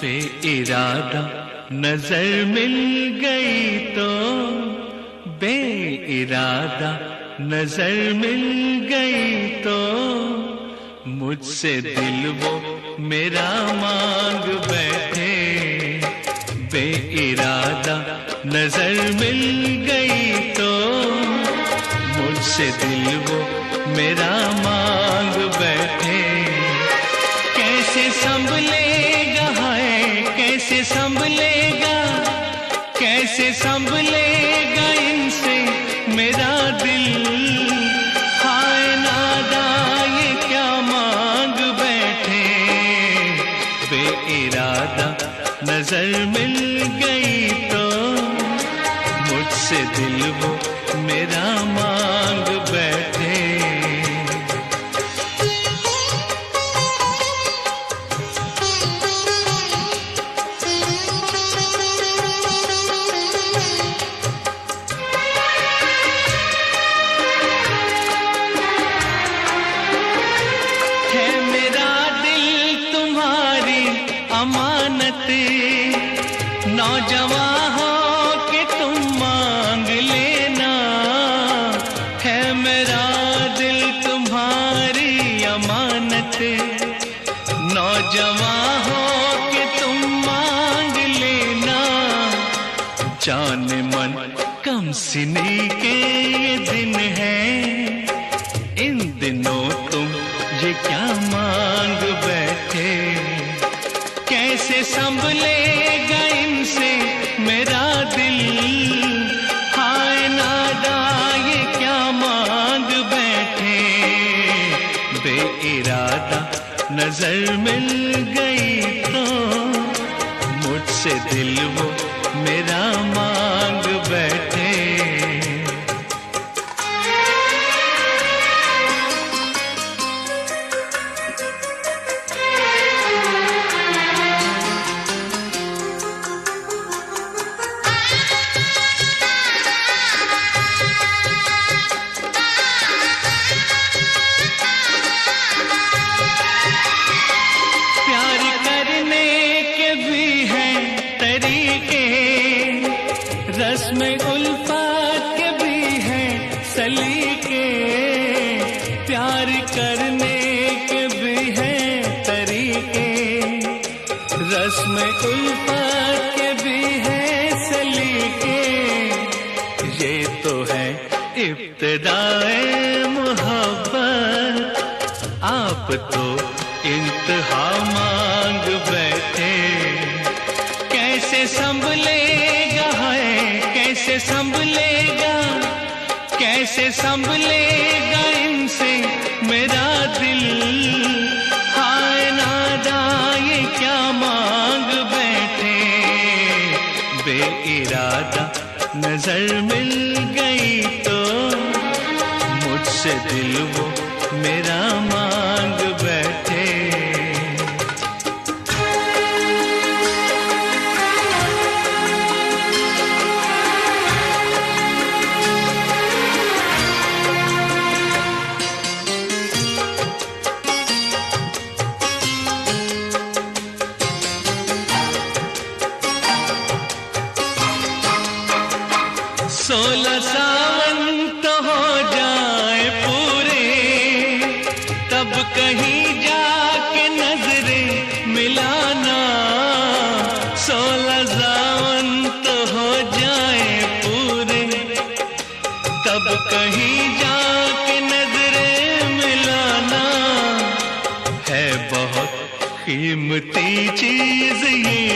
बेइरादा नजर मिल गई तो, बेइरादा नजर मिल गई तो, मुझसे दिल वो मेरा मांग बैठे। बेइरादा नजर मिल गई तो, मुझसे दिल वो मेरा मांग बैठे। कैसे संभलेगा है, कैसे संभलेगा, कैसे संभलेगा इनसे मेरा दिल। हाय नादा ये क्या मांग बैठे। बेइरादा नजर मिल गई तो, मुझसे दिल वो मेरा मांग बैठे। है मेरा दिल तुम्हारी अमानत, नौजवान हो के तुम मांग लेना। है मेरा दिल तुम्हारी अमानत, नौजवान हो के तुम मांग लेना। जान मन कम सिनी के ये दिन है, इन दिनों तुम ये क्या मांग बैठे। कैसे संभलेगा इनसे मेरा दिल। हाय नादा ये क्या मांग बैठे। बेइरादा नजर मिल गई तो, मुझसे दिल वो मेरा मांग बैठे। रस्म उल्फत के भी हैं सलीके, प्यार करने के भी हैं तरीके। रस्म उल्फत के भी हैं सलीके, ये तो है इब्तिदाए मोहब्बत। आप तो इंतहा मांग बैठे। कैसे संभलेगा है, कैसे संभलेगा, कैसे संभलेगा इनसे मेरा दिल। हाय नादा ये क्या मांग बैठे। बेइरादा नजर मिल गई तो, मुझसे दिल वो मेरा मांग बैठे। सोलह सावन तो हो जाए पूरे, तब कहीं जाके नजरें मिलाना। 16 सावन तो हो जाए पूरे, तब कहीं जाके नजरें मिलाना। है बहुत कीमती चीज ये